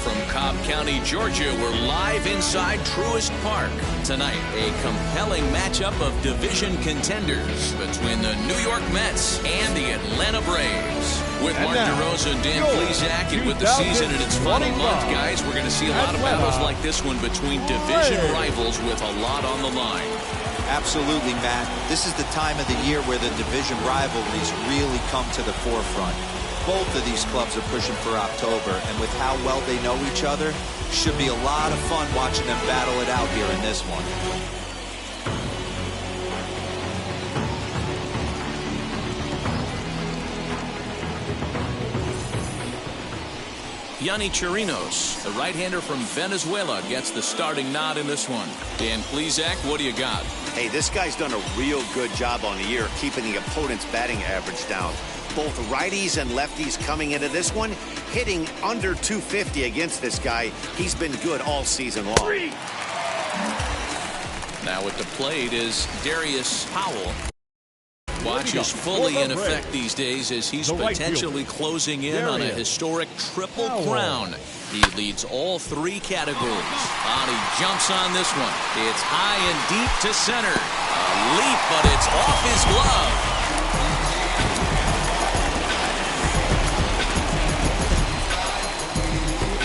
from Cobb County, Georgia. We're live inside Truist Park. Tonight, a compelling matchup of division contenders between the New York Mets and the Atlanta Braves. With Mark DeRosa and Dan Plesac, and with the season in its final month, guys, we're going to see a lot of battles like this one between division rivals with a lot on the line. Absolutely, Matt. This is the time of the year where the division rivalries really come to the forefront. Both of these clubs are pushing for October, and with how well they know each other, should be a lot of fun watching them battle it out here in this one. Yonny Chirinos, the right-hander from Venezuela, gets the starting nod in this one. Dan Plesac, what do you got? Hey, this guy's done a real good job on the year keeping the opponent's batting average down. Both righties and lefties coming into this one, hitting under 250 against this guy. He's been good all season long. Now at the plate is Darius Howell. Watch is fully in effect these days as he's potentially closing in on a historic triple crown. He leads all three categories. He jumps on this one. It's high and deep to center. A leap, but it's off his glove.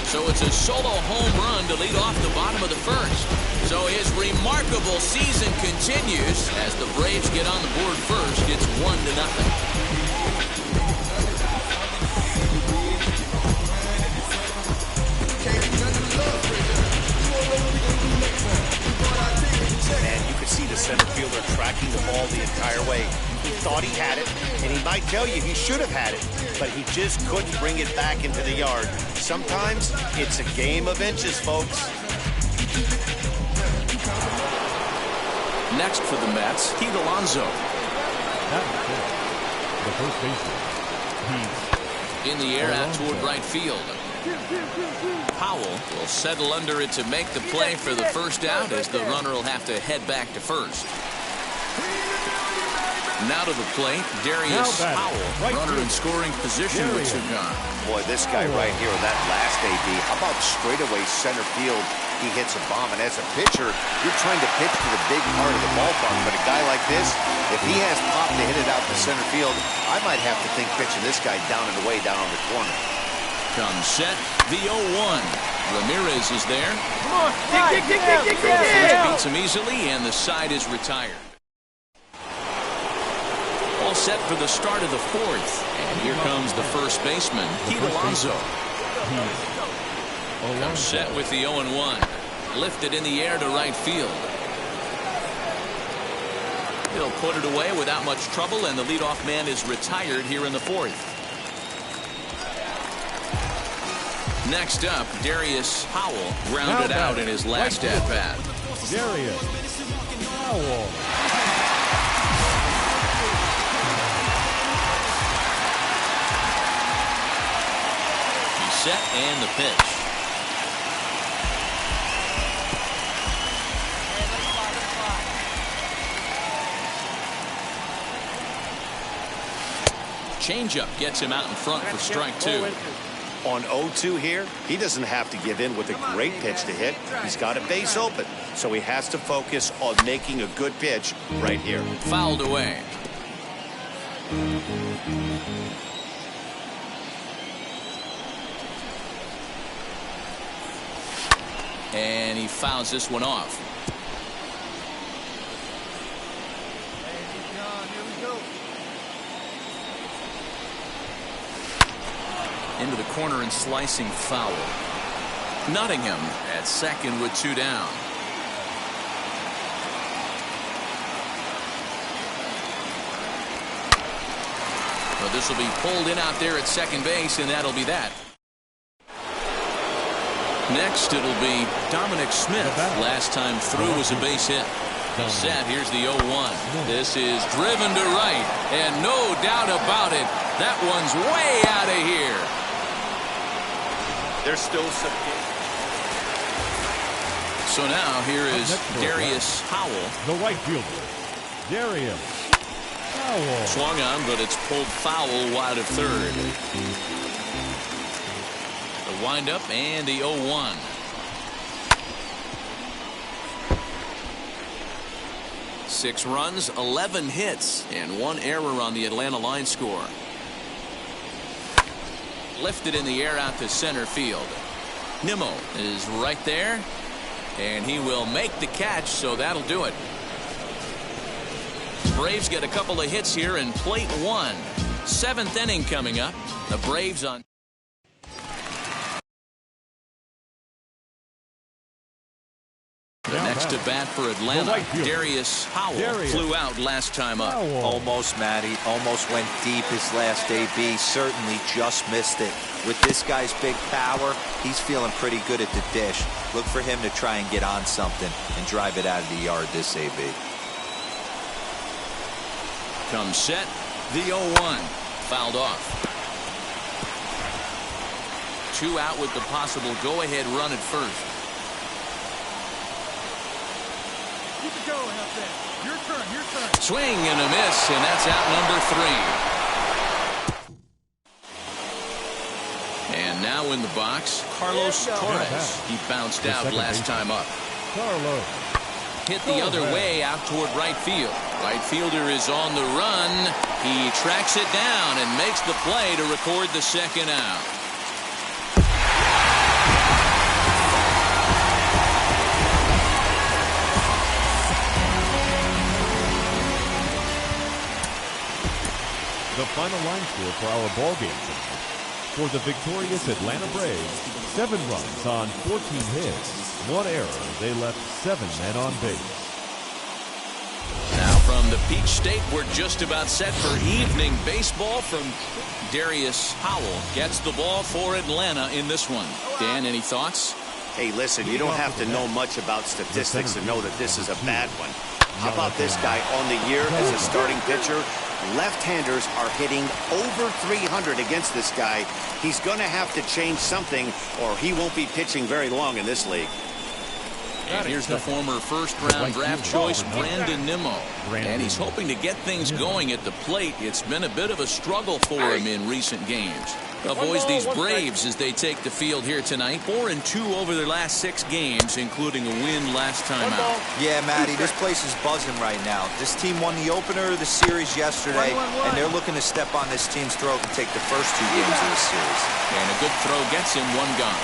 So it's a solo home run to lead off the bottom of the first. So his remarkable season continues as the Braves get on the board first. It's 1-0. And you could see the center fielder tracking the ball the entire way. He thought he had it, and he might tell you he should have had it, but he just couldn't bring it back into the yard. Sometimes it's a game of inches, folks. Next for the Mets, Pete Alonso. The first baseman. In the air out toward right field. Powell will settle under it to make the play for the first out as the runner will have to head back to first. Now to the plate, Darius Howell, runner in scoring position with Sugan. Boy, this guy right here in that last AB, how about straightaway center field? He hits a bomb, and as a pitcher, you're trying to pitch to the big part of the ballpark, but a guy like this, if he has pop to hit it out to center field, I might have to think pitching this guy down and away down on the corner. Comes set, the 0-1. Ramirez is there. Come on, dig. Beats him easily, and the side is retired. All set for the start of the fourth. And here comes the first baseman, Pete Alonso. Comes set with the 0-1. Lifted in the air to right field. He'll put it away without much trouble, and the leadoff man is retired here in the fourth. Next up, Darius Howell grounded out in his last at-bat. Darius Howell. Set and the pitch. Changeup gets him out in front for strike two. On 0-2 here, he doesn't have to give in with a great pitch to hit. He's got a base open, so he has to focus on making a good pitch right here. Fouled away. And he fouls this one off. Into the corner and slicing foul. Nottingham at second with 2 down. Well, this will be pulled in out there at second base, and that'll be that. Next, it'll be Dominic Smith. Last time through was a base hit. Set, here's the 0-1. This is driven to right, and no doubt about it, that one's way out of here. There's still some. So now here is Darius Howell. The right fielder, Darius Howell. Swung on, but it's pulled foul wide of third. The Wind-up and the 0-1. Six runs, 11 hits, and one error on the Atlanta line score. Lifted in the air out to center field. Nimmo is right there, and he will make the catch, so that'll do it. Braves get a couple of hits here in plate one. Seventh inning coming up. The Braves on. The next at bat for Atlanta, Darius Howell flew out last time up. Almost, Matty. Almost went deep his last AB. Certainly just missed it. With this guy's big power, he's feeling pretty good at the dish. Look for him to try and get on something and drive it out of the yard this AB. Comes set, the 0-1. Fouled off. 2 out with the possible go-ahead run at first. Keep it going out there. Your turn. Swing and a miss, and that's out number 3. And now in the box, Carlos Torres. He bounced out last time up. Carlos. Hit the other way out toward right field. Right fielder is on the run. He tracks it down and makes the play to record the second out. The final line score for our ball game tonight. For the victorious Atlanta Braves, 7 runs on 14 hits, 1 error. They left 7 men on base. Now from the Peach State, we're just about set for evening baseball. From Darius Howell gets the ball for Atlanta in this one. Dan, any thoughts? Hey, listen, you don't have to know much about statistics to know that this is a bad one. How about this guy on the year as a starting pitcher? Left-handers are hitting over 300 against this guy. He's going to have to change something or he won't be pitching very long in this league. And here's the former first-round draft choice, Brandon Nimmo. And he's hoping to get things going at the plate. It's been a bit of a struggle for him in recent games. Avoids these Braves as they take the field here tonight. 4-2 over their last 6 games, including a win last time out. Yeah, Matty, this place is buzzing right now. This team won the opener of the series yesterday, and they're looking to step on this team's throat and take the first 2 games of the series. And a good throw gets him 1 gone.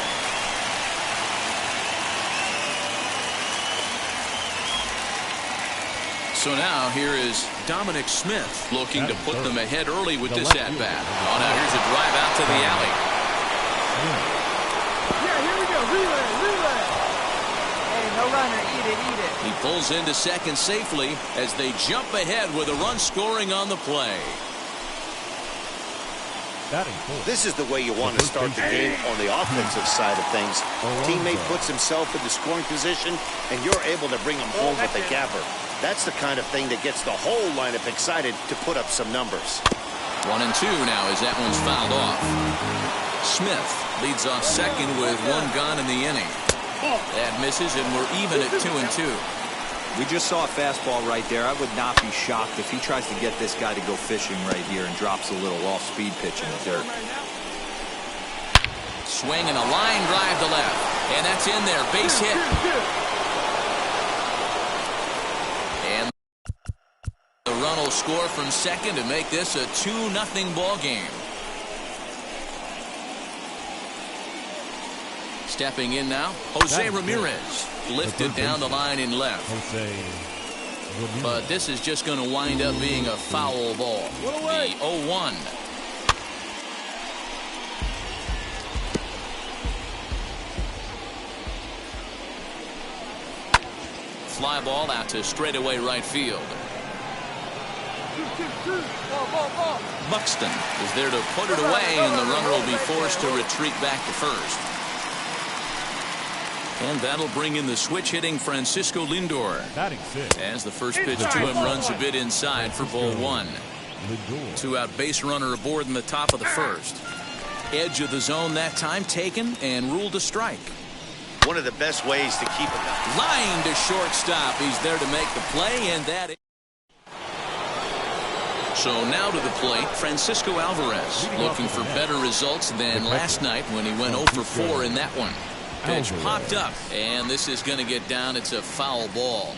So now here is Dominic Smith looking to put them ahead early with this at-bat. Oh, now here's a drive out to the alley. Yeah, here we go. Relay. Hey, no runner. Eat it. He pulls into second safely as they jump ahead with a run scoring on the play. This is the way you want to start the game on the offensive side of things. Teammate puts himself in the scoring position, and you're able to bring him home with a gapper. That's the kind of thing that gets the whole lineup excited to put up some numbers. 1-2 now as that one's fouled off. Smith leads off second with 1 gone in the inning. That misses, and we're even at 2-2. We just saw a fastball right there. I would not be shocked if he tries to get this guy to go fishing right here and drops a little off-speed pitch in the dirt. Swing and a line drive to left. And that's in there. Base hit. And the run will score from second to make this a 2-0 ball game. Stepping in now, Jose Ramirez. Lifted down the line in left. But this is just going to wind up being a foul ball. The 0-1. Fly ball out to straightaway right field. Buxton is there to put it away, and the runner will be forced to retreat back to first. And that'll bring in the switch-hitting Francisco Lindor. As the first pitch to him runs a bit inside for ball 1. 2-out base runner aboard in the top of the first. Edge of the zone that time taken and ruled a strike. One of the best ways to keep it. Line to shortstop. He's there to make the play, and that is So now to the plate, Francisco Alvarez, looking for better results than last night when he went 0 for 4 in that one. Pitch popped up, and this is going to get down. It's a foul ball.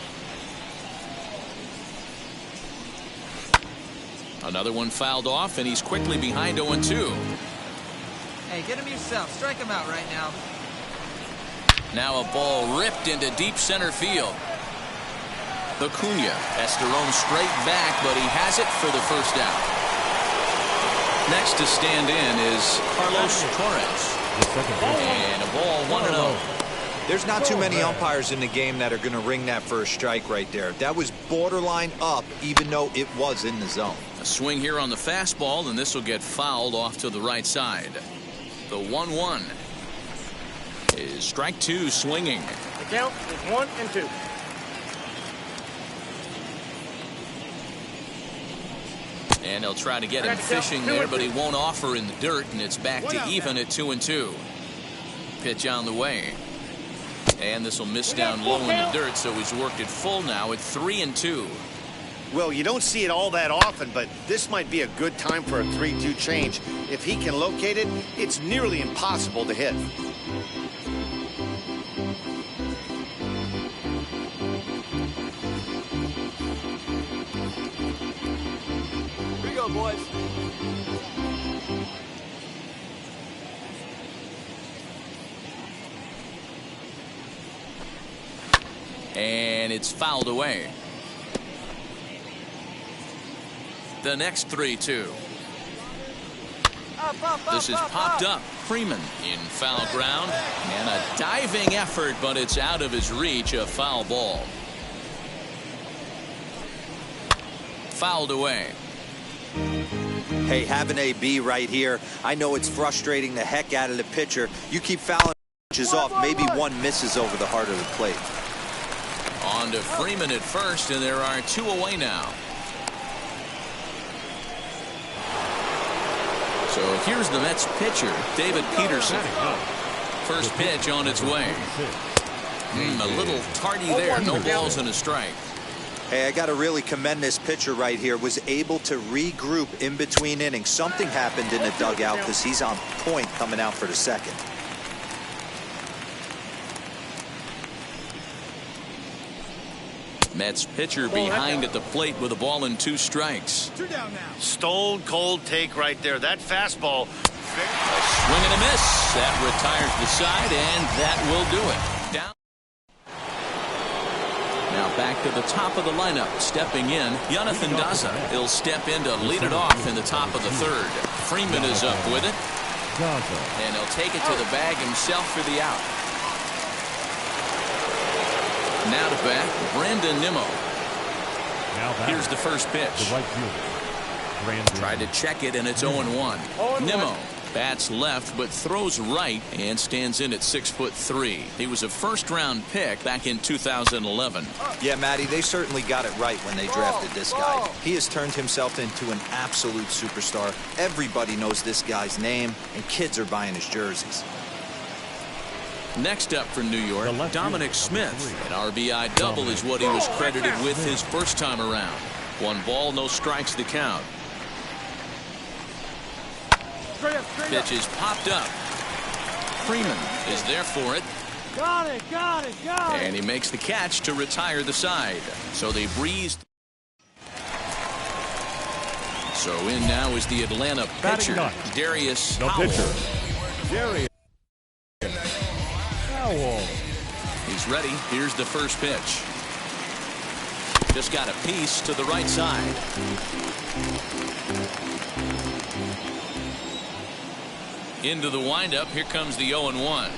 Another one fouled off, and he's quickly behind 0-2. Hey, get him yourself. Strike him out right now. Now a ball ripped into deep center field. Acuna has to roam straight back, but he has it for the first out. Next to stand in is Carlos Torres. And a ball 1-0. There's not too many umpires in the game that are going to ring that first strike right there. That was borderline up, even though it was in the zone. A swing here on the fastball, and this will get fouled off to the right side. The 1-1 is strike 2 swinging. The count is 1-2. And they'll try to get him fishing there, but he won't offer in the dirt, and it's back to even at 2-2. Pitch on the way. And this will miss down low in the dirt, so he's worked it full now at 3-2. Well, you don't see it all that often, but this might be a good time for a 3-2 change. If he can locate it, it's nearly impossible to hit. Here we go, boys. And it's fouled away. The next 3-2. This is popped up. Freeman in foul ground. And a diving effort, but it's out of his reach. A foul ball. Fouled away. Hey, have an AB right here. I know it's frustrating the heck out of the pitcher. You keep fouling pitches off. Maybe one misses over the heart of the plate. On to Freeman at first, and there are 2 away now. So here's the Mets pitcher, David Peterson. First pitch on its way. A little tardy there. No balls and a strike. Hey, I got to really commend this pitcher right here. Was able to regroup in between innings. Something happened in the dugout because he's on point coming out for the second. Mets pitcher behind at the plate with a ball and 2 strikes. 2 down now. Stone cold take right there. That fastball. A swing and a miss. That retires the side, and that will do it. Down. Now back to the top of the lineup. Stepping in, Jonathan Daza. He'll step in to lead it off in the top of the 3rd. Freeman is up with it. And he'll take it to the bag himself for the out. Now to bat, Brandon Nimmo. Here's the first pitch. Tried to check it, and it's 0-1. Nimmo bats left, but throws right and stands in at 6'3". He was a first-round pick back in 2011. Yeah, Matty, they certainly got it right when they drafted this guy. He has turned himself into an absolute superstar. Everybody knows this guy's name, and kids are buying his jerseys. Next up for New York, Dominic Smith. An RBI double is what he was credited with his first time around. 1 ball, no strikes the count. Pitch is popped up. Freeman is there for it. Got it. And he makes the catch to retire the side. So they breezed. So in now is the Atlanta pitcher, Darius Howell. He's ready. Here's the first pitch. Just got a piece to the right side. Into the windup. Here comes the 0-1.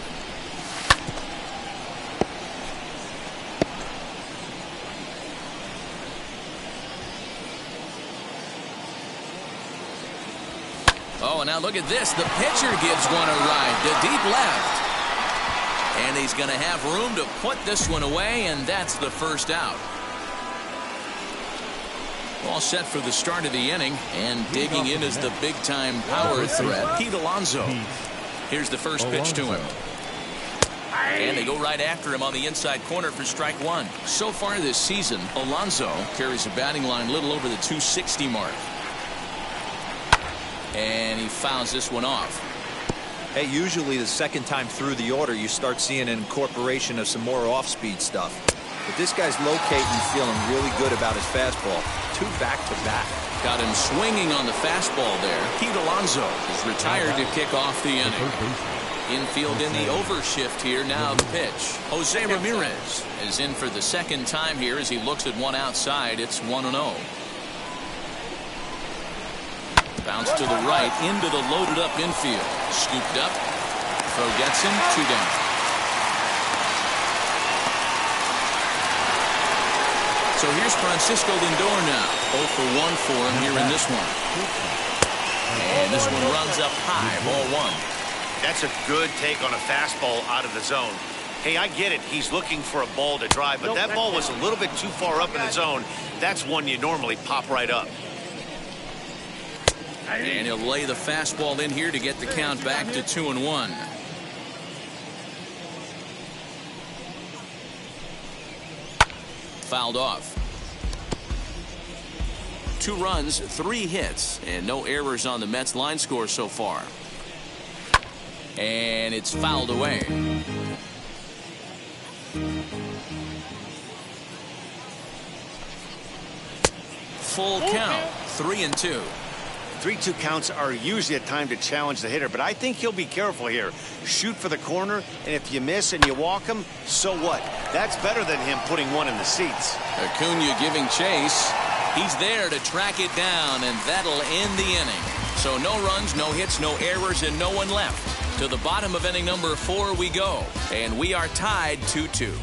Oh, and now look at this. The pitcher gives one a ride to deep left. And he's going to have room to put this one away, and that's the first out. All set for the start of the inning, and digging in is the big-time power threat, Pete Alonso. Here's the first pitch to him. And they go right after him on the inside corner for strike 1. So far this season, Alonso carries a batting line little over the 260 mark. And he fouls this one off. Hey, usually the second time through the order, you start seeing an incorporation of some more off-speed stuff. But this guy's locating, feeling really good about his fastball. 2 back-to-back. Got him swinging on the fastball there. Pete Alonso is retired to kick off the inning. Infield in the overshift here. Now the pitch. Jose Ramirez is in for the second time here as he looks at one outside. It's 1-0. Bounce to the right into the loaded up infield. Scooped up. Throw gets him. 2 down. So here's Francisco Lindor now. 0 for 1 for him here in this one. And this one runs up high. Ball 1. That's a good take on a fastball out of the zone. Hey, I get it. He's looking for a ball to drive, but that ball was a little bit too far up in the zone. That's one you normally pop right up. And he'll lay the fastball in here to get the count back to 2-1. Fouled off. 2 runs, 3 hits, and no errors on the Mets line score so far. And it's fouled away. Full count, 3-2. 3-2 counts are usually a time to challenge the hitter, but I think he'll be careful here. Shoot for the corner, and if you miss and you walk him, so what? That's better than him putting one in the seats. Acuna giving chase. He's there to track it down, and that'll end the inning. So no runs, no hits, no errors, and no one left. To the bottom of inning number 4 we go, and we are tied 2-2.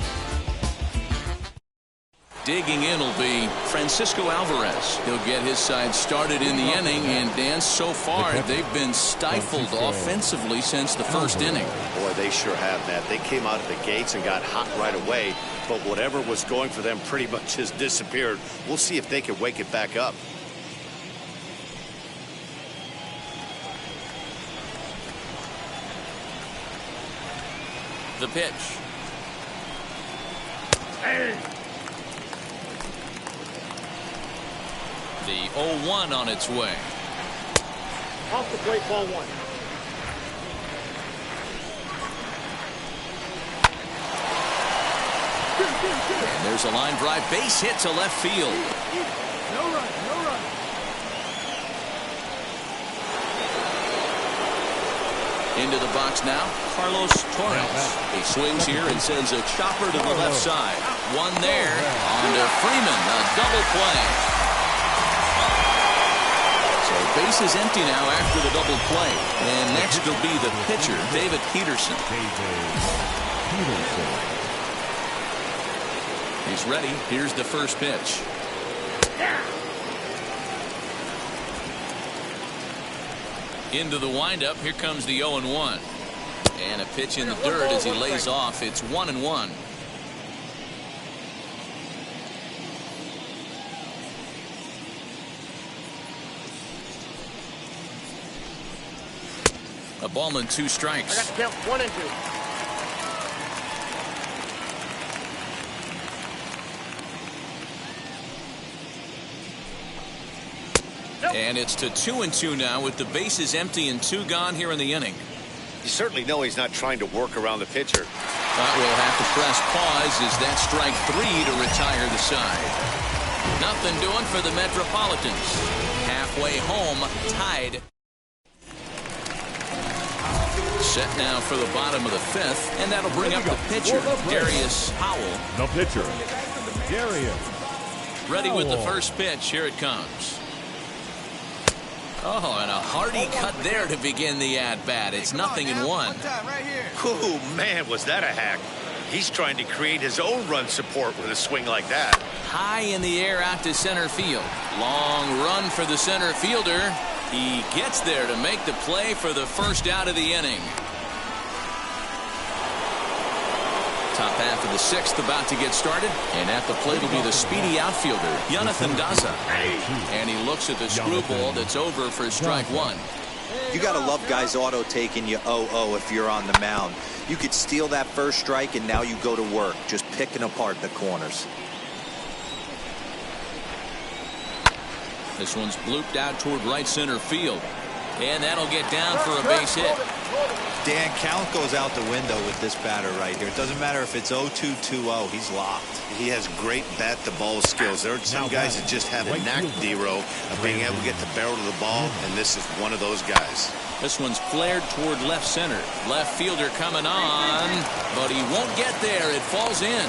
Digging in will be Francisco Alvarez. He'll get his side started in the inning, and Dan, so far they've been stifled offensively since the first inning. Boy, they sure have, Matt. They came out of the gates and got hot right away, but whatever was going for them pretty much has disappeared. We'll see if they can wake it back up. The pitch. The 0-1 on its way. Off the plate, ball 1. And there's a line drive base hit to left field. No run, no run. Into the box now, Carlos Torres. He swings here and sends a chopper to the left side. One there, on to Freeman, a double play. So base is empty now after the double play. And next will be the pitcher, David Peterson. He's ready. Here's the first pitch. Into the windup. Here comes the 0-1. And a pitch in the dirt as he lays off. It's 1-1. A ball and 2 strikes. I got to count 1 and 2. And it's to 2-2 now with the bases empty and 2 gone here in the inning. You certainly know he's not trying to work around the pitcher. But we'll have to press pause as that strike 3 to retire the side. Nothing doing for the Metropolitans. Halfway home, tied. Set now for the bottom of the 5th, and that'll bring up the pitcher, Darius Howell. The pitcher, Darius. Ready with the first pitch. Here it comes. Oh, and a hearty cut there to begin the at-bat. It's 0-1. Oh, man, was that a hack. He's trying to create his own run support with a swing like that. High in the air out to center field. Long run for the center fielder. He gets there to make the play for the first out of the inning. Top half of the 6th about to get started. And at the plate will be the speedy outfielder, Jonathan Daza. And he looks at the screwball that's over for strike 1. You got to love guys auto taking you 0-0 if you're on the mound. You could steal that first strike and now you go to work, just picking apart the corners. This one's blooped out toward right center field. And that'll get down for a base hit. Dan, count goes out the window with this batter right here. It doesn't matter if it's 0-2, 2-0. He's locked. He has great bat-to-ball skills. There are some guys that just have a knack, D-Row, of being able to get the barrel of the ball, and this is one of those guys. This one's flared toward left center. Left fielder coming on, but he won't get there. It falls in.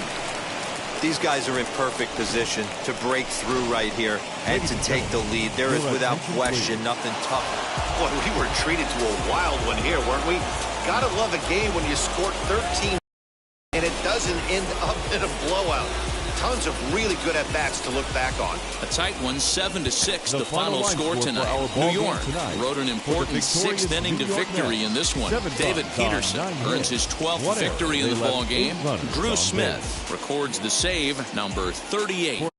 These guys are in perfect position to break through right here and to take the lead. There is, without question, nothing tougher. Boy, we were treated to a wild one here, weren't we? Gotta love a game when you score 13 and it doesn't end up in a blowout. Tons of really good at-bats to look back on. A tight one, 7-6, the final score tonight. New York rode an important sixth-inning to victory in this one. David Peterson earns his 12th victory in the ball game. Drew Smith records the save, number 38.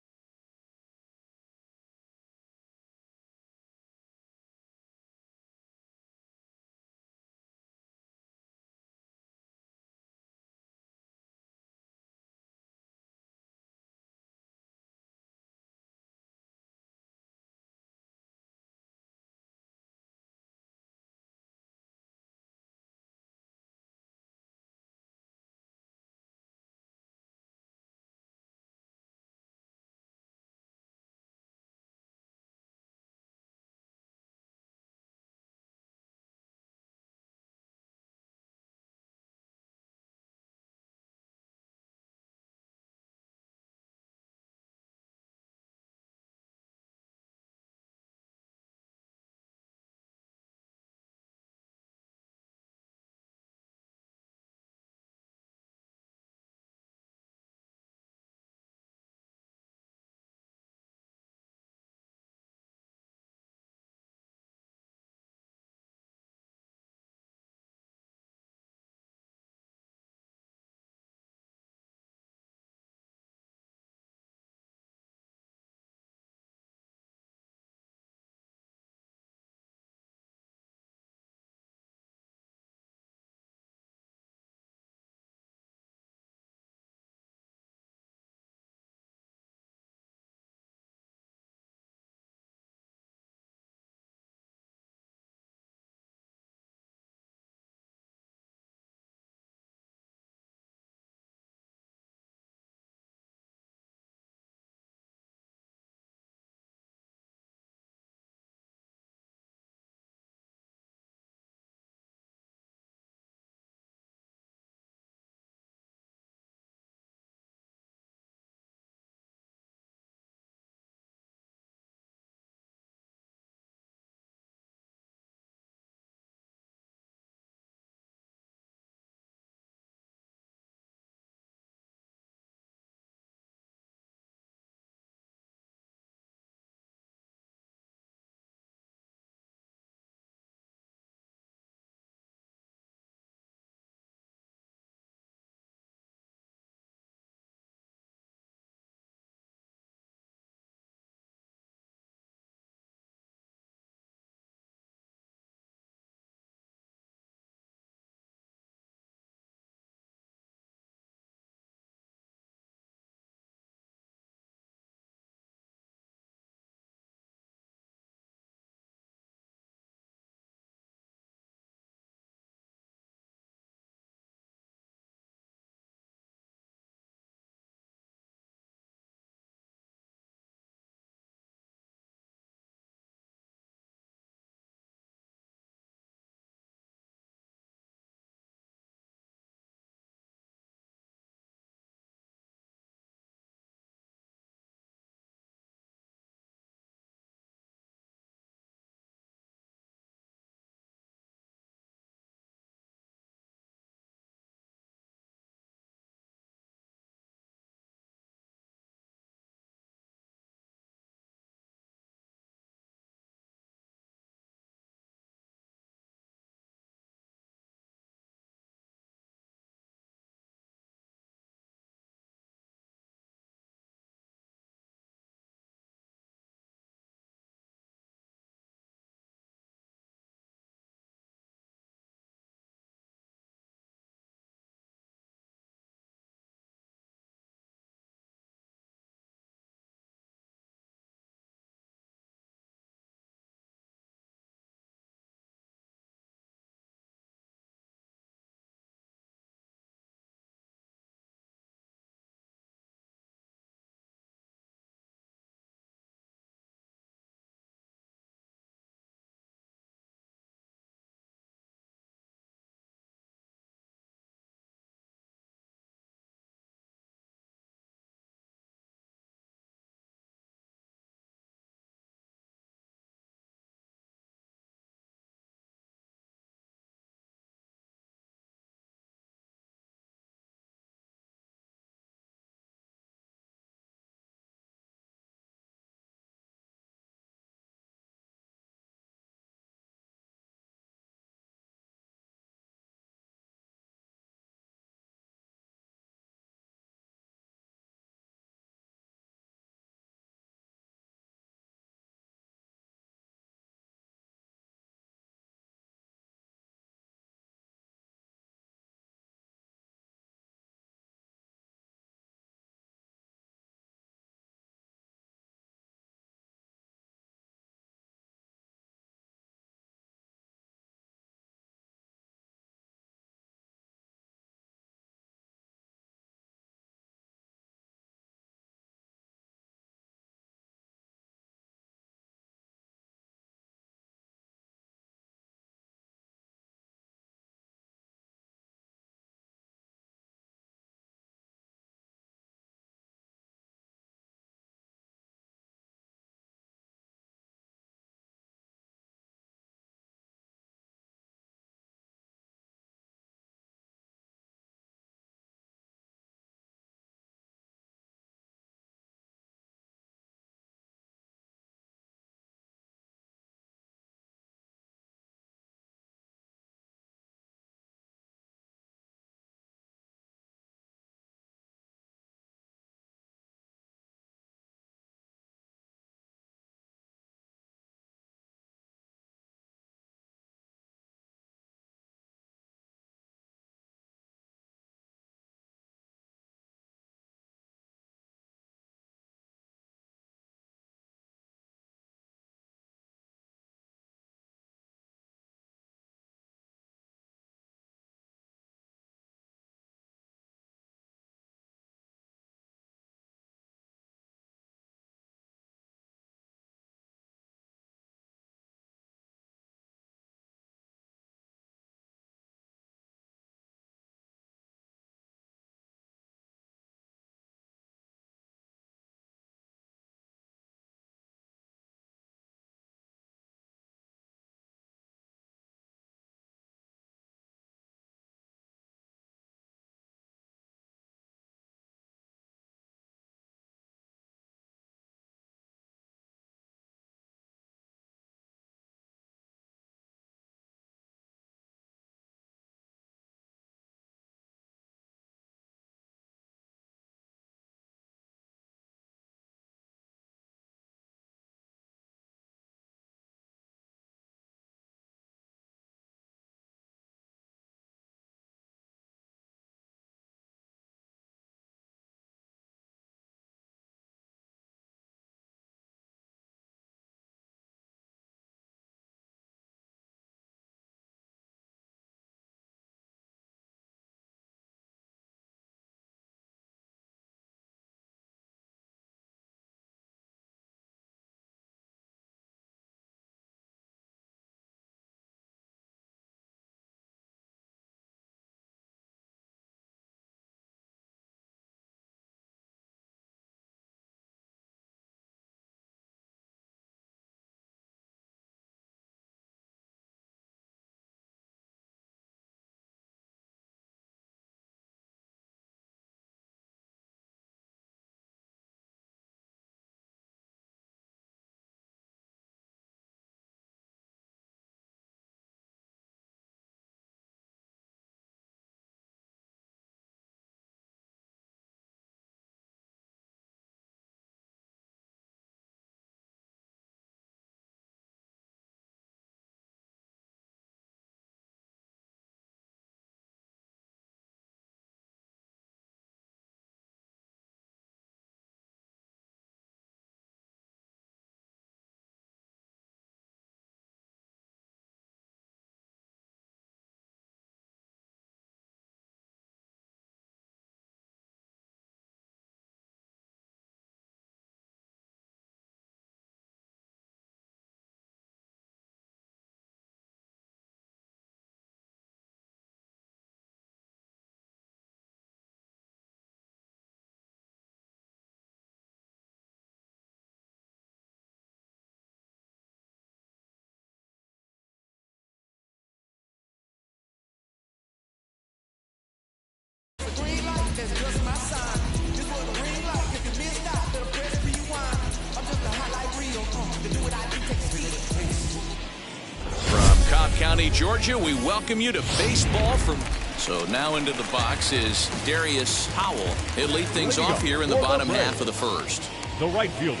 From Cobb County, Georgia, we welcome you to baseball from... So now into the box is Darius Howell. He'll lead things off here in the bottom half of the first. The right fielder,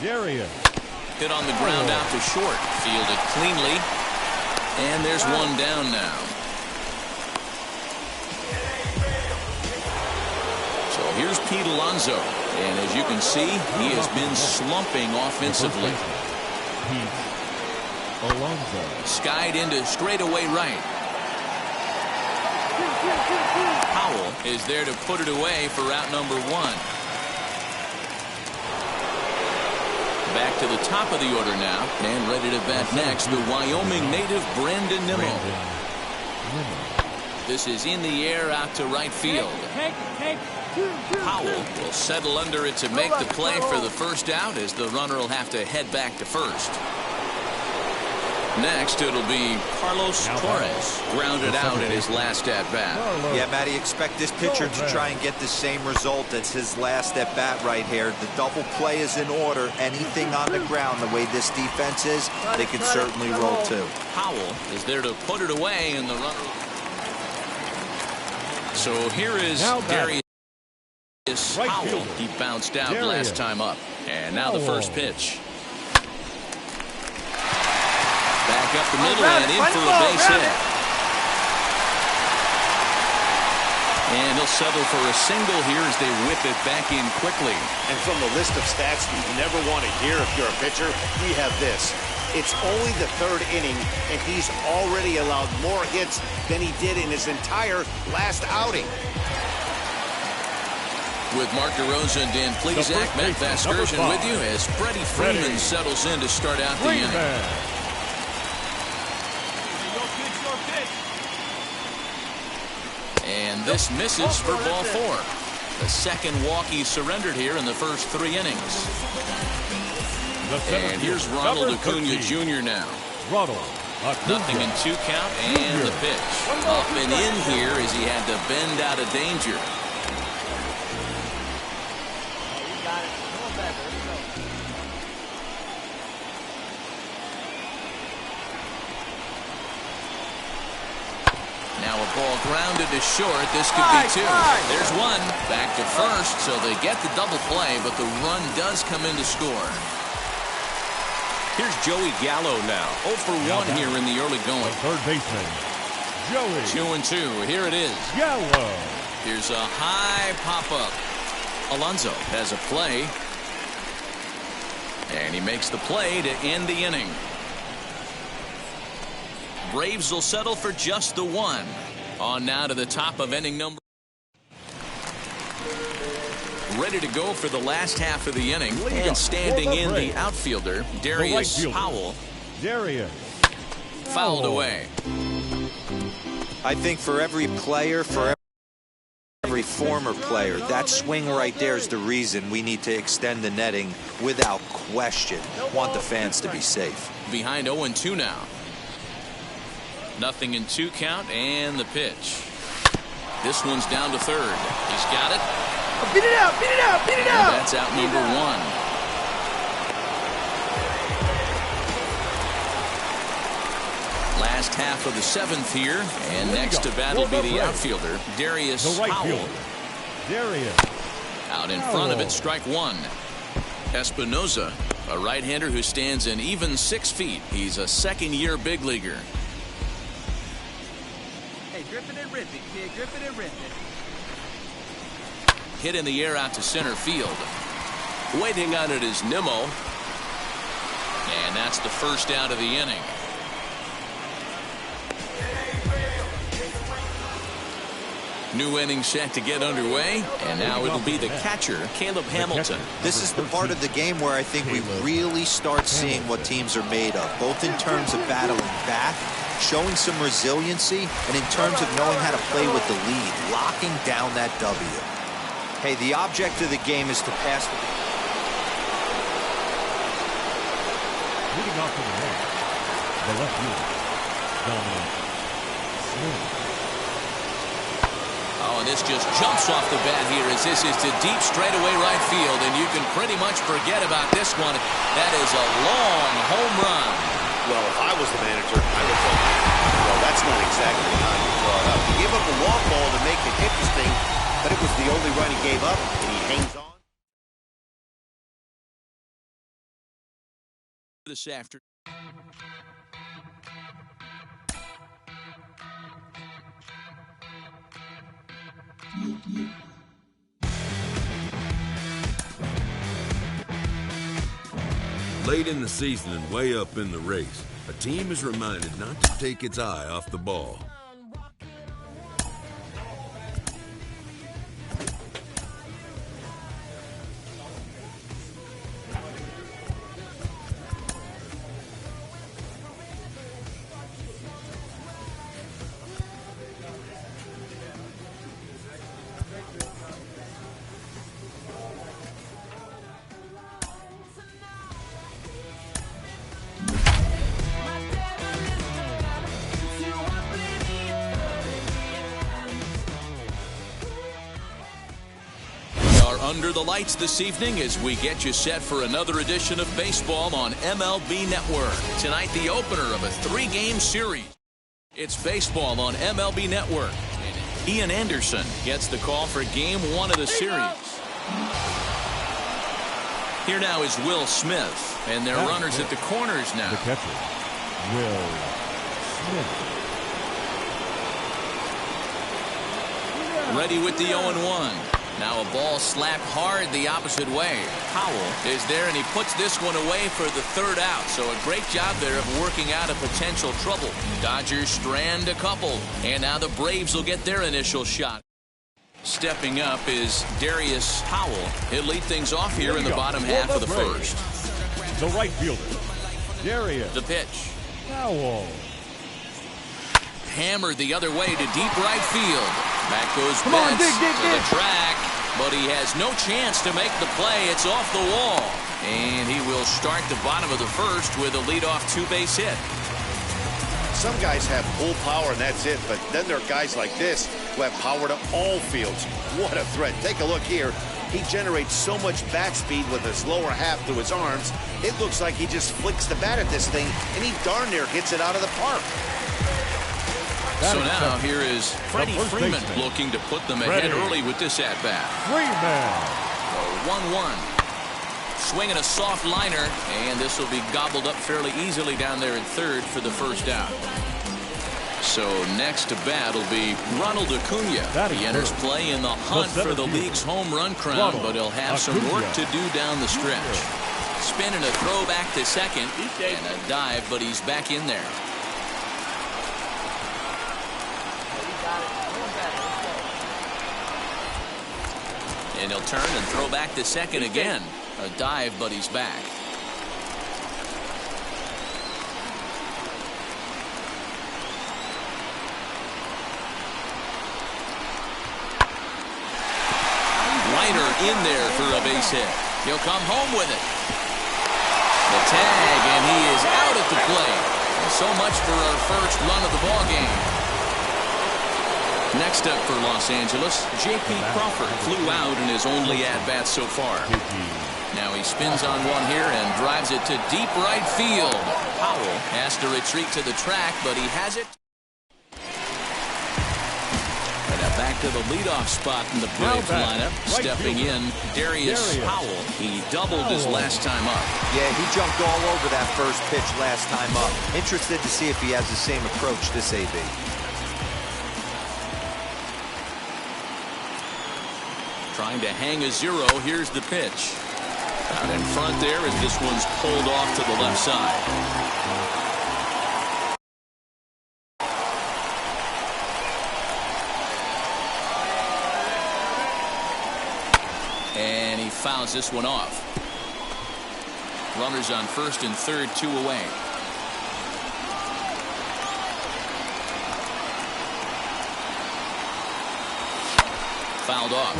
Darius. Hit on the ground out to short. Fielded cleanly. And there's one down now. So here's Pete Alonso. And as you can see, he has been slumping offensively. Pete Alonso. Skied into straightaway right. Howell is there to put it away for out number one. Back to the top of the order now, and ready to bat next, the Wyoming native Brandon Nimmo. This is in the air out to right field. Howell will settle under it to make the play for the first out, as the runner will have to head back to first. Next, it'll be Carlos Torres, grounded out in his last at-bat. Yeah, Matty, expect this pitcher to try and get the same result as his last at-bat right here. The double play is in order. Anything on the ground, the way this defense is, they can certainly roll too. Howell is there to put it away, and the runner... So here is Darius Howell. He bounced out last time up. And now the first pitch. Back up the middle and in for a base hit. And he'll settle for a single here as they whip it back in quickly. And from the list of stats you never want to hear if you're a pitcher, we have this. It's only the third inning, and he's already allowed more hits than he did in his entire last outing. With Mark DeRosa and Dan Plesac, Matt Vasgersian with you as Freddie Freeman settles in to start out the inning. And this misses for ball four. The second walk he surrendered here in the first 3 innings. And here's Ronald Acuna Jr. now. Nothing in 2 count and the pitch. Up and in here as he had to bend out of danger. Now a ball grounded to short. This could be 2. There's one. Back to first, so they get the double play, but the run does come in to score. Here's Joey Gallo now. 0 for 1 here in the early going. Third baseman, Joey. 2-2. Here it is. Gallo. Here's a high pop-up. Alonso has a play. And he makes the play to end the inning. Braves will settle for just the 1. On now to the top of inning number. Ready to go for the last half of the inning. And standing in the outfielder, Darius Howell. Fouled away. I think for every player, for every former player, that swing right there is the reason we need to extend the netting without question. Want the fans to be safe. Behind 0-2 now. Nothing in 2 count and the pitch. This one's down to third. He's got it. Oh, beat it out, beat it out, beat it out. That's out number 1. Last half of the 7th here, and next to bat will be the outfielder, Darius Howell. Out in front of it, strike 1. Espinoza, a right-hander who stands an even 6 feet. He's a second-year big leaguer. Griffin and rip it, kid. Griffin and rip it. Hit in the air out to center field. Waiting on it is Nimmo. And that's the first out of the inning. New inning set to get underway. And now it'll be the catcher, Caleb Hamilton. This is the part of the game where I think we really start seeing what teams are made of, both in terms of battling back, showing some resiliency, and in terms of knowing how to play with the lead, locking down that W. Hey, the object of the game is to pass the... Leading off to the right, the left fielder, Dominic Smith. Oh, and this just jumps off the bat here as this is to deep straightaway right field, and you can pretty much forget about this one. That is a long home run. Well, if I was the manager, I would go, well, that's not exactly the time to throw it up. He gave up a long ball to make it interesting, but it was the only run he gave up, and he hangs on. This afternoon. Late in the season and way up in the race, a team is reminded not to take its eye off the ball. Under the lights this evening as we get you set for another edition of baseball on MLB Network. Tonight, the opener of a 3-game series. It's baseball on MLB Network. And Ian Anderson gets the call for game 1 of the series. Here now is Will Smith, and their runners at the corners now. The catcher, Will Smith. Ready with the 0-1. Now a ball slapped hard the opposite way. Powell is there, and he puts this one away for the 3rd out. So a great job there of working out a potential trouble. Dodgers strand a couple, and now the Braves will get their initial shot. Stepping up is Darius Powell. He'll lead things off here in the bottom half of the first. The right fielder, Darius. The pitch. Powell. Hammered the other way to deep right field. Back goes Betts to the track, but he has no chance to make the play. It's off the wall, and he will start the bottom of the first with a leadoff 2-base hit. Some guys have full power and that's it, but then there are guys like this who have power to all fields. What a threat. Take a look here. He generates so much bat speed with his lower half to his arms. It looks like he just flicks the bat at this thing, and he darn near hits it out of the park. So now here is Freddie Freeman looking to put them ahead early with this at-bat. Freeman. 1-1. Swinging a soft liner, and this will be gobbled up fairly easily down there in 3rd for the 1st out. So next to bat will be Ronald Acuna. He enters play in the hunt for the league's home run crown, but he'll have some work to do down the stretch. Spin and a throw back to second, and a dive, but he's back in there. And he'll turn and throw back to second again. A dive, but he's back. Liner in there for a base hit. He'll come home with it. The tag, and he is out at the plate. So much for our first run of the ball game. Next up for Los Angeles, J.P. Crawford flew out in his only at-bat so far. Now he spins on one here and drives it to deep right field. Powell has to retreat to the track, but he has it. And now back to the leadoff spot in the Braves lineup. Stepping in, Darius Powell. He doubled his last time up. Yeah, he jumped all over that first pitch last time up. Interested to see if he has the same approach this AB. Trying to hang a 0. Here's the pitch. Out in front there as this one's pulled off to the left side. And he fouls this one off. Runners on 1st and 3rd, 2 away. Fouled off.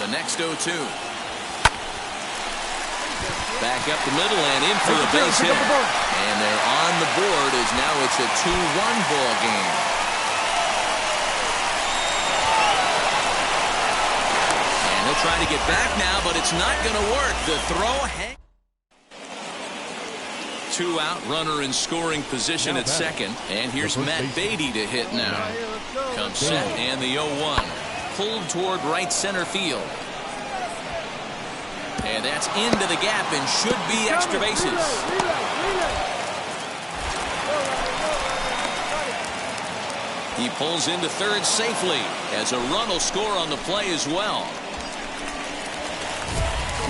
The next 0-2. Back up the middle and in for a base hit. And they're on the board as now it's a 2-1 ball game. And he'll try to get back now, but it's not going to work. The throw. 2 out, runner in scoring position at second. And here's Matt Beatty to hit now. Comes set and the 0-1. Pulled toward right center field. And that's into the gap and should be extra bases. He pulls into third safely as a run will score on the play as well.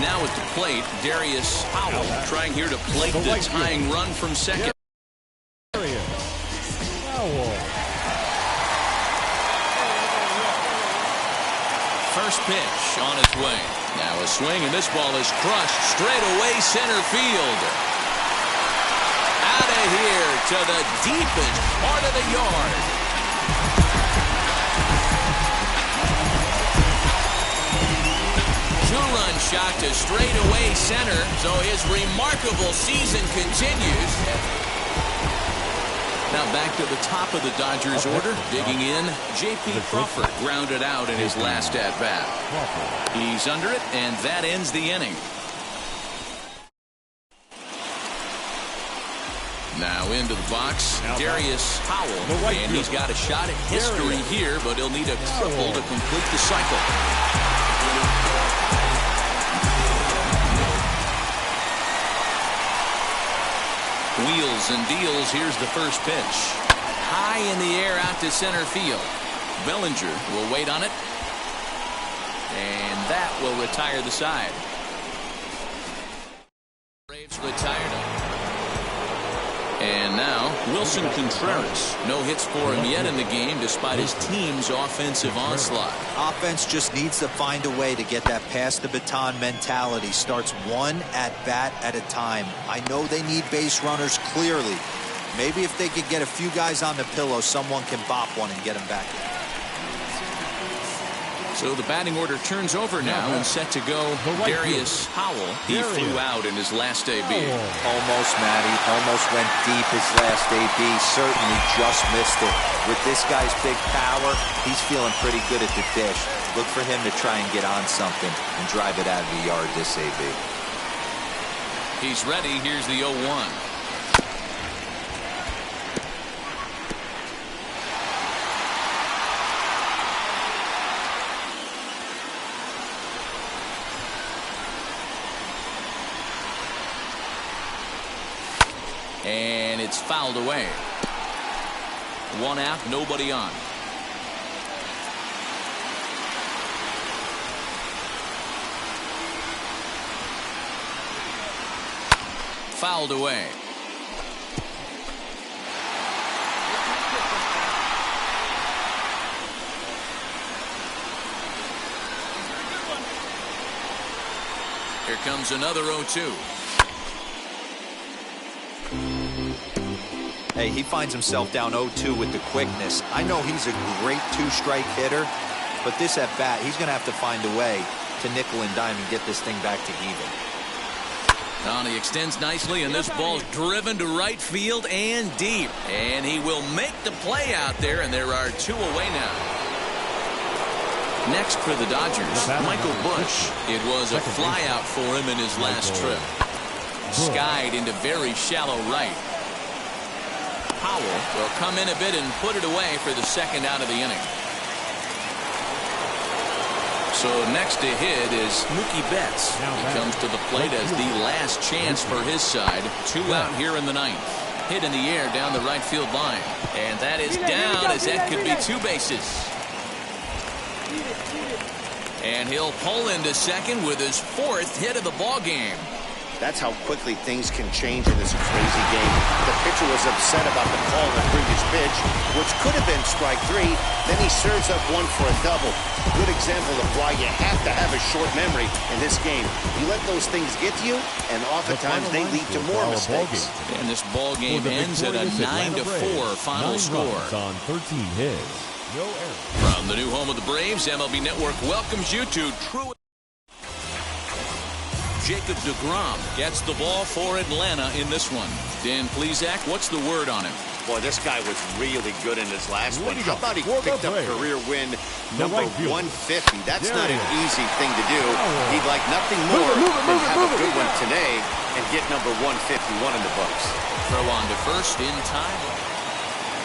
Now at the plate, Darius Howell trying here to plate the tying run from second. First pitch on its way. Now a swing, and this ball is crushed straight away center field. Out of here to the deepest part of the yard. Two-run shot to straightaway center, so his remarkable season continues. Now back to the top of the Dodgers order. Digging in, J.P. Crawford grounded out in his last at-bat. He's under it, and that ends the inning. Now into the box, Darius Howell, and he's got a shot at history here, but he'll need a triple to complete the cycle. Wheels and deals. Here's the first pitch. High in the air out to center field. Bellinger will wait on it. And that will retire the side. Braves retired him. And now Wilson Contreras. No hits for him yet in the game despite his team's offensive onslaught. Offense just needs to find a way to get that pass the baton mentality. Starts one at bat at a time. I know they need base runners clearly. Maybe if they could get a few guys on the pillow, someone can bop one and get them back in. So the batting order turns over now and set to go Darius Howell. He flew out in his last AB. Almost, Matty. Almost went deep his last AB. Certainly just missed it. With this guy's big power, he's feeling pretty good at the dish. Look for him to try and get on something and drive it out of the yard this AB. He's ready. Here's the 0-1. And it's fouled away. 1 out, nobody on. Fouled away. Here comes another 0-2. Hey, he finds himself down 0-2 with the quickness. I know he's a great two-strike hitter, but this at bat, he's going to have to find a way to nickel and dime and get this thing back to even. He extends nicely, and this ball's driven to right field and deep. And he will make the play out there, and there are 2 away now. Next for the Dodgers, Michael Busch. It was a flyout for him in his last trip. Skied into very shallow right. Howell will come in a bit and put it away for the second out of the inning. So next to hit is Mookie Betts. He comes to the plate as the last chance for his side. 2 out here in the 9th. Hit in the air down the right field line. And that is down as that could be 2 bases. And he'll pull into second with his 4th hit of the ball game. That's how quickly things can change in this crazy game. The pitcher was upset about the call on the previous pitch, which could have been strike 3. Then he serves up one for a double. Good example of why you have to have a short memory in this game. You let those things get to you, and oftentimes they lead to more mistakes. And this ball game ends at a 9-4 final score. On 13 hits. No error. From the new home of the Braves, MLB Network welcomes you to True. Jacob deGrom gets the ball for Atlanta in this one. Dan Plesac, what's the word on him? Boy, this guy was really good in his last one. How about he picked up career win number 150? That's not an easy thing to do. He'd like nothing more than have a good one today and get number 151 in the books. Throw on to first in time.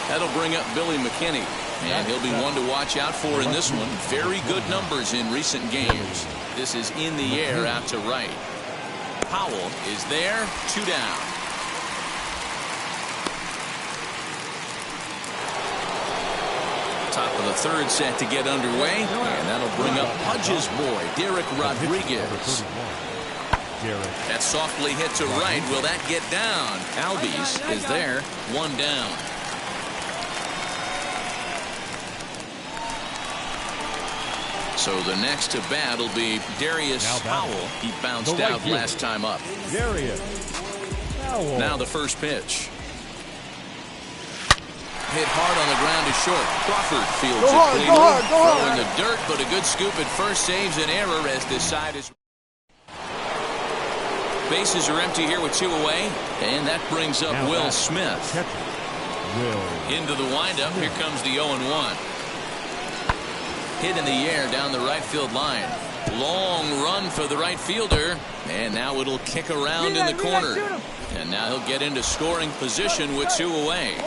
That'll bring up Billy McKinney, and he'll be one to watch out for in this one. Very good numbers in recent games. This is in the air out to right. Powell is there, 2 down. Top of the third set to get underway, and that'll bring up Pudge's boy, Derek Rodriguez. That softly hit to right. Will that get down? Albies is there, 1 down. So the next to bat will be Darius Powell. He bounced out last time up. Now the first pitch. Hit hard on the ground to short. Crawford fields it cleanly. Throw in the dirt, but a good scoop at first saves an error as this side is. Bases are empty here with 2 away, and that brings up Will Smith. Into the windup. Here comes the 0-1. Hit in the air down the right field line. Long run for the right fielder, and now it'll kick around in the corner. And now he'll get into scoring position with 2 away.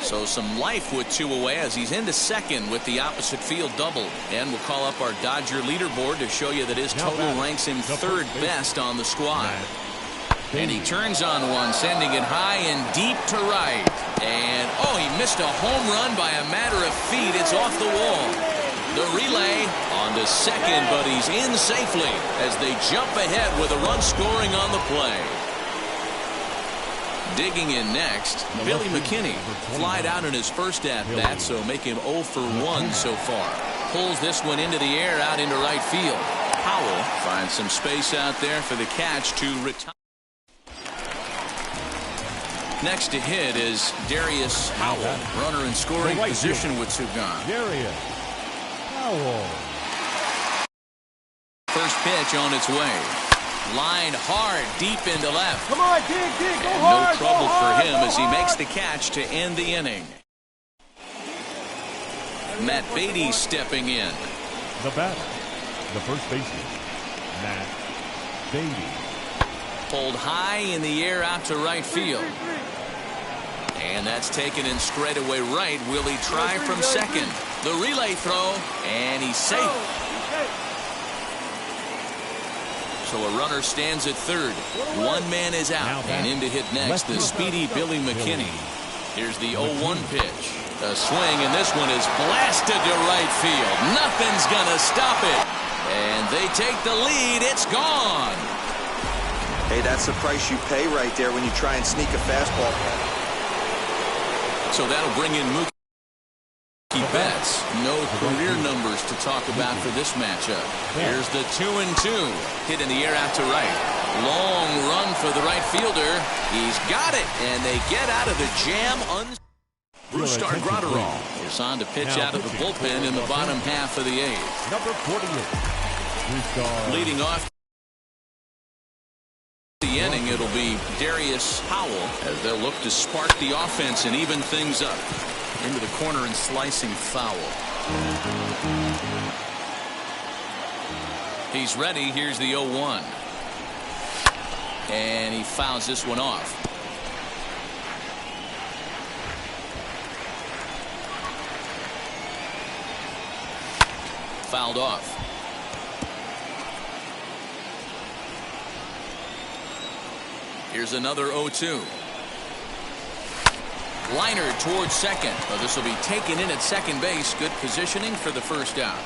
So some life with 2 away as he's into second with the opposite field double. And we'll call up our Dodger leaderboard to show you that his total ranks him 3rd best on the squad. And he turns on one, sending it high and deep to right. And, oh, he missed a home run by a matter of feet. It's off the wall. The relay on to second, but he's in safely as they jump ahead with a run scoring on the play. Digging in next, Billy McKinney flied out in his first at-bat, so make him 0 for 1 so far. Pulls this one into the air out into right field. Powell finds some space out there for the catch to retire. Next to hit is Darius Powell, runner in scoring position with 2 gone. First pitch on its way. Lined hard deep into left. Come on, dig, go and hard. No trouble for him as he makes the catch to end the inning. Matt Beatty stepping in. The batter, the first baseman, Matt Beatty. Pulled high in the air out to right field. And that's taken in straightaway right. Will he try from second? The relay throw, and he's safe. So a runner stands at third. 1 man is out, and in to hit next, the speedy Billy McKinney. Here's the 0-1 pitch. A swing, and this one is blasted to right field. Nothing's gonna stop it. And they take the lead. It's gone. Hey, that's the price you pay right there when you try and sneak a fastball. So that'll bring in Mookie Betts. No career numbers to talk about for this matchup. Here's the 2-2. Hit in the air out to right. Long run for the right fielder. He's got it, and they get out of the jam. Brusdar Graterol is on to pitch out of the bullpen in the bottom half of the 8th. Number 48. Leading off the inning, it'll be Darius Powell as they'll look to spark the offense and even things up. Into the corner and slicing foul. He's ready. Here's the 0-1. And he fouls this one off. Fouled off. Here's another 0-2. Liner towards second. Well, this will be taken in at second base. Good positioning for the first out.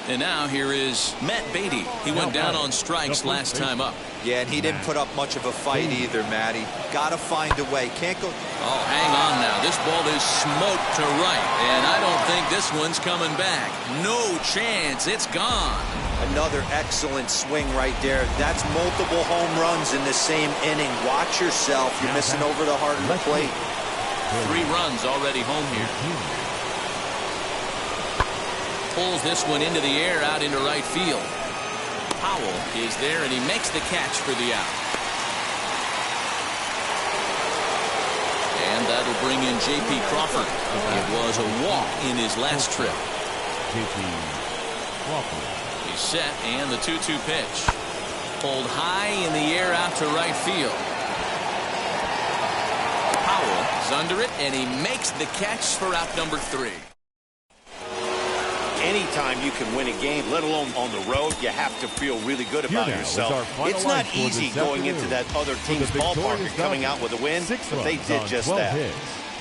And now here is Matt Beatty. He went down on strikes last time up. Yeah, and he didn't put up much of a fight either, Matty. Gotta find a way. Can't go. Oh, hang on now. This ball is smoked to right. And I don't think this one's coming back. No chance. It's gone. Another excellent swing right there. That's multiple home runs in the same inning. Watch yourself. You're missing over the heart of the plate. 3 runs already home here. pulls this one into the air out into right field. Powell is there, and he makes the catch for the out. And that'll bring in J.P. Crawford. It was a walk in his last trip. J.P. Crawford. He's set, and the 2-2 pitch. Pulled high in the air out to right field. Powell is under it, and he makes the catch for out number 3. Anytime you can win a game, let alone on the road, you have to feel really good about yourself. It's not easy going into that other team's ballpark and coming out with a win, but they did just that. Hits.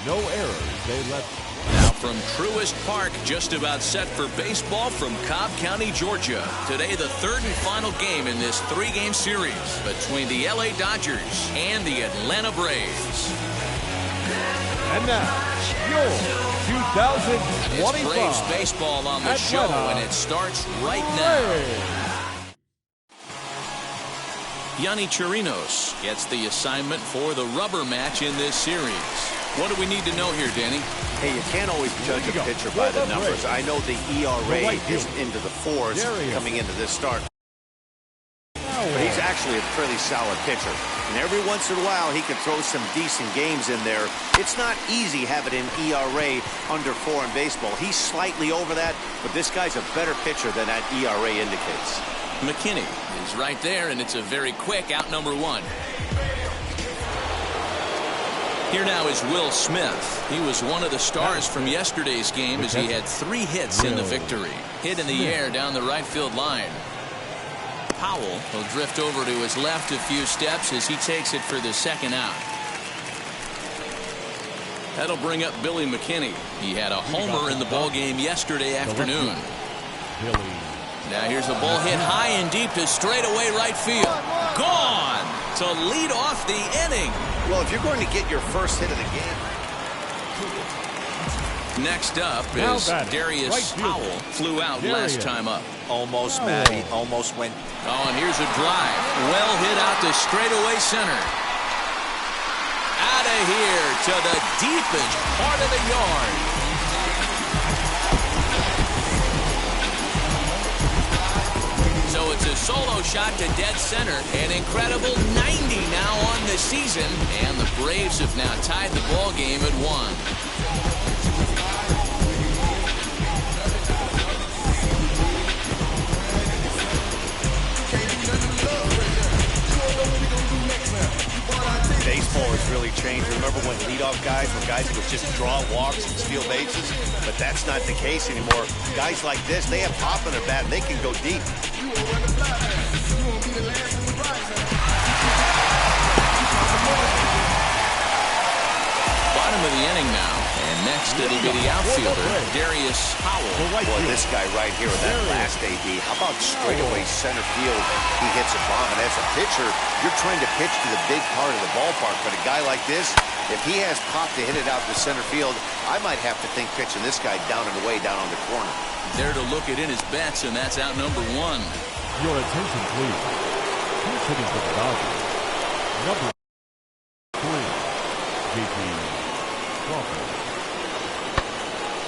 No errors. They left. Now from Truist Park, just about set for baseball from Cobb County, Georgia. Today, the third and final game in this 3-game series between the LA Dodgers and the Atlanta Braves. And now, your 2025 It's Braves baseball on the Atlanta show, and it starts right now. Yonny Chirinos gets the assignment for the rubber match in this series. What do we need to know here, Danny? Hey, you can't always judge a pitcher by the numbers. I know the ERA is into the 4s coming into this start. But he's actually a fairly solid pitcher. And every once in a while, he can throw some decent games in there. It's not easy having an ERA under 4 in baseball. He's slightly over that, but this guy's a better pitcher than that ERA indicates. McKinney is right there, and it's a very quick out number 1. Here now is Will Smith. He was one of the stars from yesterday's game as he had 3 hits in the victory. Hit in the air down the right field line. Powell will drift over to his left a few steps as he takes it for the second out. That'll bring up Billy McKinney. He had a homer in the ballgame yesterday afternoon. Now here's a ball hit high and deep to straightaway right field. Gone to lead off the inning. Well, if you're going to get your first hit of the game. Next up is Darius Powell. Flew out last time up. Almost, Matty. Almost went. Oh, and here's a drive. Well hit out to straightaway center. Out of here to the deepest part of the yard. So it's a solo shot to dead center. An incredible 90 now on the season. And the Braves have now tied the ball game at 1. Baseball has really changed. Remember when leadoff guys were guys who would just draw walks and steal bases? But that's not the case anymore. Guys like this, they have pop in their bat, and they can go deep. Bottom of the inning now. And next it'll be the outfielder, Darius Powell. Boy, this guy right here with that last AB, how about straightaway center field? He hits a bomb, and as a pitcher, you're trying to pitch to the big part of the ballpark. But a guy like this, if he has pop to hit it out to center field, I might have to think pitching this guy down and away down on the corner. There to look it in his bets, and that's out number 1. Your attention, please. Who's hitting for the Dodgers? Number 3, J.P. Crawford.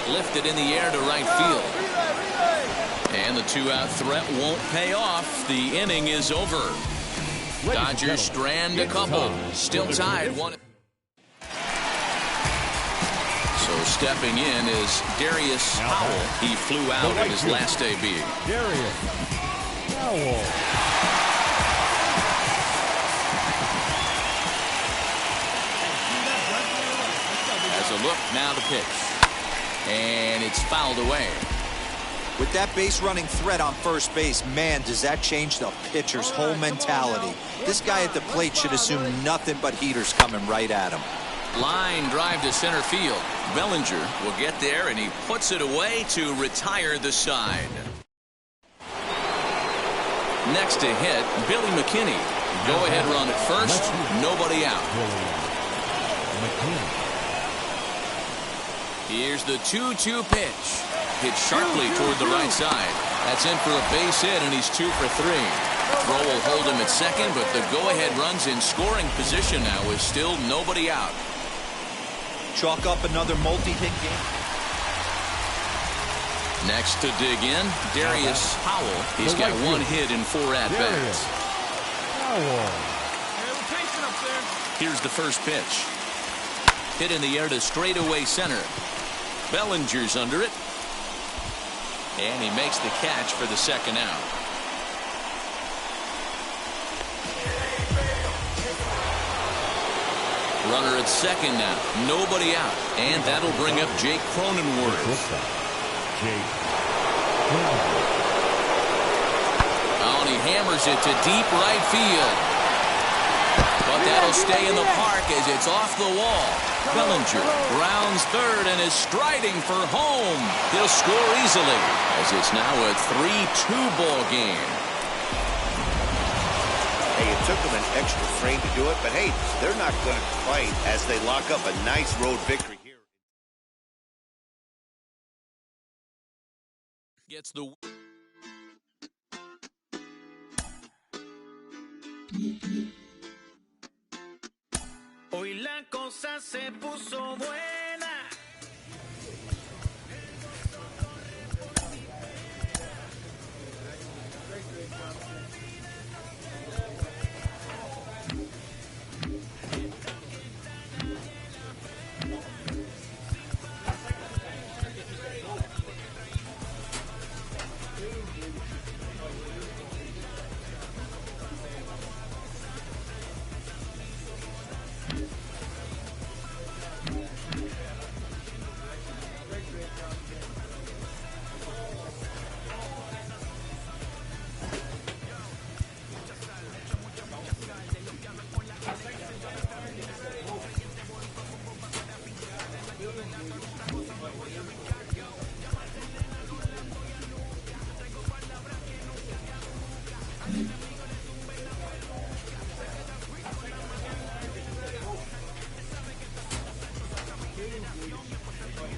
Lifted in the air to right field. And the 2-out threat won't pay off. The inning is over. Dodgers strand a couple. Still tied. So stepping in is Darius Powell. He flew out in his last AB. Darius Powell. As a look, now the pitch. And it's fouled away. With that base running threat on first base, man, does that change the pitcher's whole mentality. This guy at the plate should assume nothing but heaters coming right at him. Line drive to center field. Bellinger will get there, and he puts it away to retire the side. Next to hit, Billy McKinney. Go-ahead run at first. Nobody out. Here's the 2-2 pitch. Hit sharply toward the right side. That's in for a base hit, and he's 2 for 3. Throw will hold him at second, but the go-ahead run's in scoring position now with still nobody out. Chalk up another multi-hit game. Next to dig in, Darius Howell. He's got one hit in 4 at-bats. Here's the first pitch. Hit in the air to straightaway center. Bellinger's under it. And he makes the catch for the second out. Runner at second now. Nobody out. And that'll bring up Jake Cronenworth. Oh, and he hammers it to deep right field. But that'll stay in the park as it's off the wall. Bellinger grounds third and is striding for home. He'll score easily as it's now a 3-2 ball game. Hey, it took them an extra frame to do it, but hey, they're not going to fight as they lock up a nice road victory here. Gets the... Hoy la cosa se puso buena.